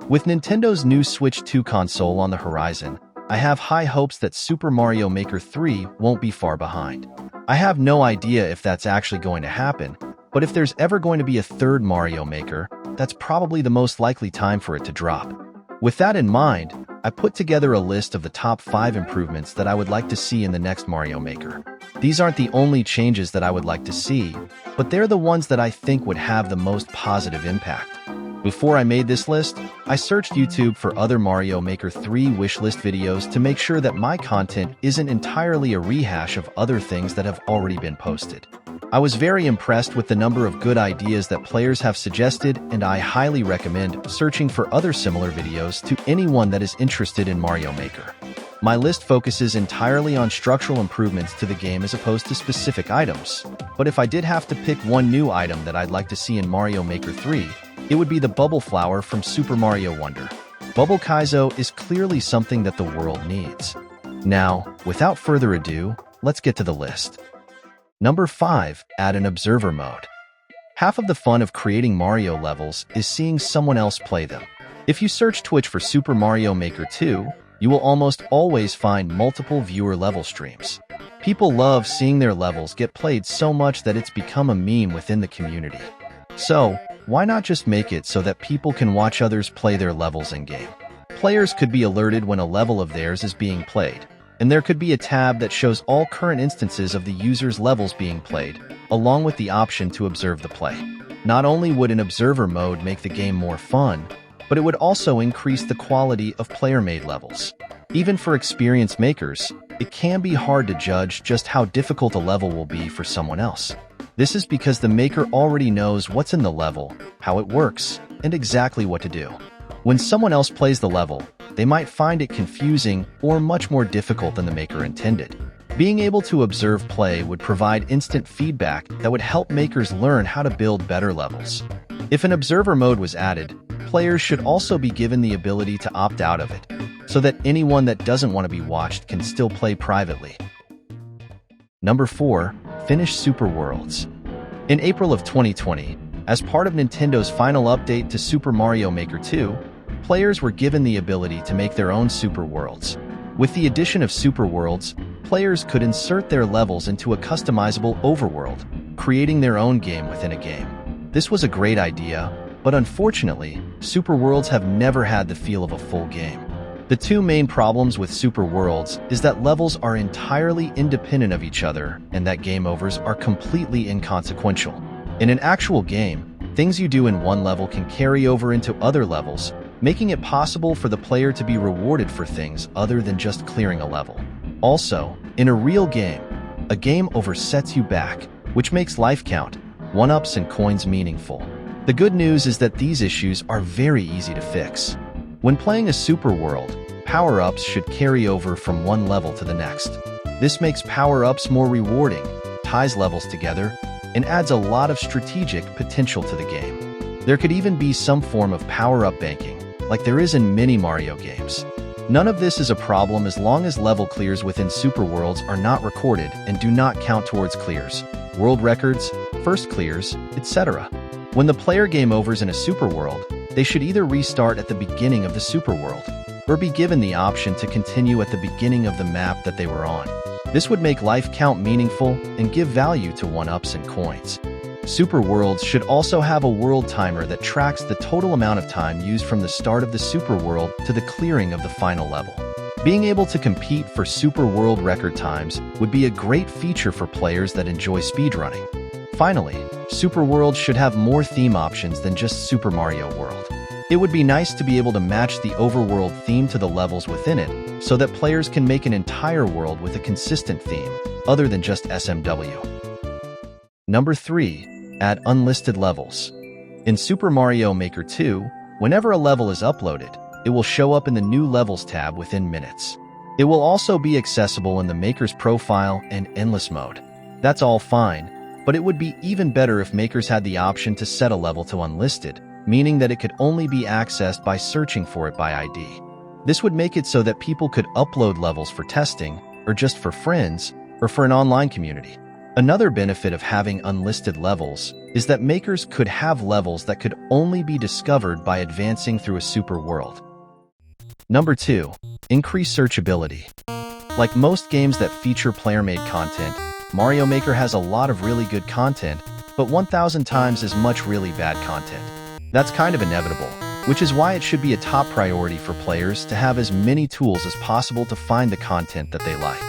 With Nintendo's new Switch 2 console on the horizon, I have high hopes that Super Mario Maker 3 won't be far behind. I have no idea if that's actually going to happen, but if there's ever going to be a third Mario Maker, that's probably the most likely time for it to drop. With that in mind, I put together a list of the top 5 improvements that I would like to see in the next Mario Maker. These aren't the only changes that I would like to see, but they're the ones that I think would have the most positive impact. Before I made this list, I searched YouTube for other Mario Maker 3 wishlist videos to make sure that my content isn't entirely a rehash of other things that have already been posted. I was very impressed with the number of good ideas that players have suggested, and I highly recommend searching for other similar videos to anyone that is interested in Mario Maker. My list focuses entirely on structural improvements to the game as opposed to specific items, but if I did have to pick one new item that I'd like to see in Mario Maker 3, it would be the Bubble Flower from Super Mario Wonder. Bubble Kaizo is clearly something that the world needs. Now, without further ado, let's get to the list. Number 5. Add an observer mode. Half of the fun of creating Mario levels is seeing someone else play them. If you search Twitch for Super Mario Maker 2, you will almost always find multiple viewer level streams. People love seeing their levels get played so much that it's become a meme within the community. So, why not just make it so that people can watch others play their levels in-game? Players could be alerted when a level of theirs is being played, and there could be a tab that shows all current instances of the user's levels being played, along with the option to observe the play. Not only would an observer mode make the game more fun, but it would also increase the quality of player-made levels. Even for experienced makers, it can be hard to judge just how difficult a level will be for someone else. This is because the maker already knows what's in the level, how it works, and exactly what to do. When someone else plays the level, they might find it confusing or much more difficult than the maker intended. Being able to observe play would provide instant feedback that would help makers learn how to build better levels. If an observer mode was added, players should also be given the ability to opt out of it, so that anyone that doesn't want to be watched can still play privately. Number 4. Finish Super Worlds. In April of 2020, as part of Nintendo's final update to Super Mario Maker 2, players were given the ability to make their own Super Worlds. With the addition of Super Worlds, players could insert their levels into a customizable overworld, creating their own game within a game. This was a great idea, but unfortunately, Super Worlds have never had the feel of a full game. The two main problems with Super Worlds is that levels are entirely independent of each other and that game overs are completely inconsequential. In an actual game, things you do in one level can carry over into other levels, making it possible for the player to be rewarded for things other than just clearing a level. Also, in a real game, a game over sets you back, which makes life count, one-ups and coins meaningful. The good news is that these issues are very easy to fix. When playing a Super World, power-ups should carry over from one level to the next. This makes power-ups more rewarding, ties levels together, and adds a lot of strategic potential to the game. There could even be some form of power-up banking, like there is in many Mario games. None of this is a problem as long as level clears within Super Worlds are not recorded and do not count towards clears, world records, first clears, etc. When the player game overs in a Super World, they should either restart at the beginning of the Super World, or be given the option to continue at the beginning of the map that they were on. This would make life count meaningful and give value to one-ups and coins. Super Worlds should also have a world timer that tracks the total amount of time used from the start of the Super World to the clearing of the final level. Being able to compete for Super World record times would be a great feature for players that enjoy speedrunning. Finally, Super Worlds should have more theme options than just Super Mario World. It would be nice to be able to match the overworld theme to the levels within it, so that players can make an entire world with a consistent theme, other than just SMW. Number 3. Add Unlisted Levels. In Super Mario Maker 2, whenever a level is uploaded, it will show up in the New Levels tab within minutes. It will also be accessible in the Maker's profile and Endless mode. That's all fine, but it would be even better if makers had the option to set a level to Unlisted, meaning that it could only be accessed by searching for it by ID. This would make it so that people could upload levels for testing, or just for friends, or for an online community. Another benefit of having unlisted levels is that makers could have levels that could only be discovered by advancing through a super world. Number 2. Increase searchability. Like most games that feature player-made content, Mario Maker has a lot of really good content, but 1,000 times as much really bad content. That's kind of inevitable, which is why it should be a top priority for players to have as many tools as possible to find the content that they like.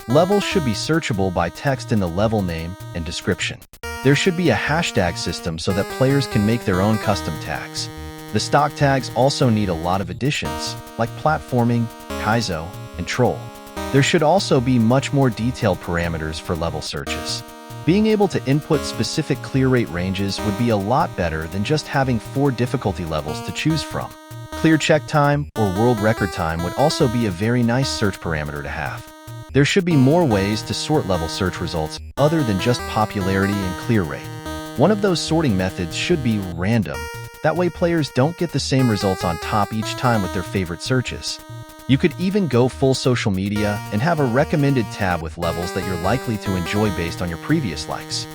Levels should be searchable by text in the level name and description. There should be a hashtag system so that players can make their own custom tags. The stock tags also need a lot of additions, like platforming, kaizo, and troll. There should also be much more detailed parameters for level searches. Being able to input specific clear rate ranges would be a lot better than just having 4 difficulty levels to choose from. Clear check time or world record time would also be a very nice search parameter to have. There should be more ways to sort level search results other than just popularity and clear rate. One of those sorting methods should be random. That way players don't get the same results on top each time with their favorite searches. You could even go full social media and have a recommended tab with levels that you're likely to enjoy based on your previous likes.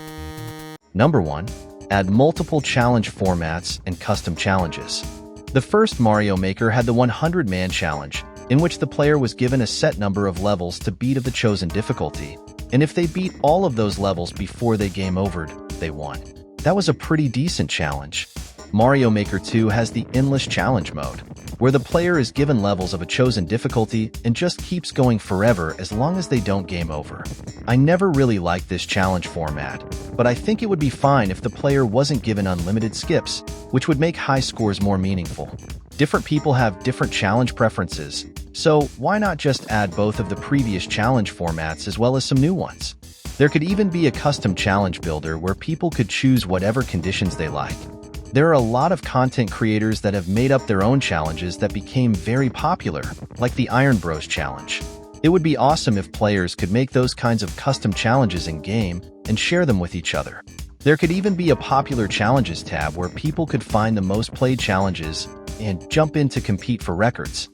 Number 1. Add multiple challenge formats and custom challenges. The first Mario Maker had the 100-man challenge, in which the player was given a set number of levels to beat of the chosen difficulty, and if they beat all of those levels before they game overed, they won. That was a pretty decent challenge. Mario Maker 2 has the Endless Challenge mode, where the player is given levels of a chosen difficulty and just keeps going forever as long as they don't game over. I never really liked this challenge format, but I think it would be fine if the player wasn't given unlimited skips, which would make high scores more meaningful. Different people have different challenge preferences, so why not just add both of the previous challenge formats as well as some new ones? There could even be a custom challenge builder where people could choose whatever conditions they like. There are a lot of content creators that have made up their own challenges that became very popular, like the Iron Bros challenge. It would be awesome if players could make those kinds of custom challenges in-game and share them with each other. There could even be a popular challenges tab where people could find the most played challenges and jump in to compete for records.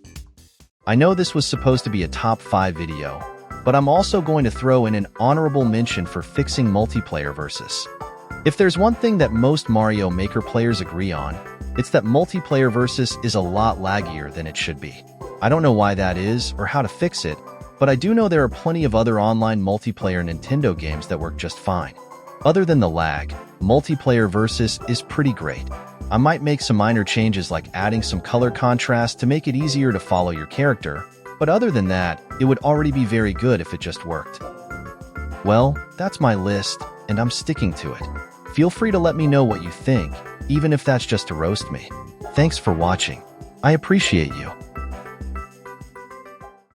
I know this was supposed to be a top 5 video, but I'm also going to throw in an honorable mention for fixing multiplayer versus. If there's one thing that most Mario Maker players agree on, it's that multiplayer versus is a lot laggier than it should be. I don't know why that is or how to fix it, but I do know there are plenty of other online multiplayer Nintendo games that work just fine. Other than the lag, multiplayer versus is pretty great. I might make some minor changes like adding some color contrast to make it easier to follow your character, but other than that, it would already be very good if it just worked. Well, that's my list, and I'm sticking to it. Feel free to let me know what you think, even if that's just to roast me. Thanks for watching. I appreciate you.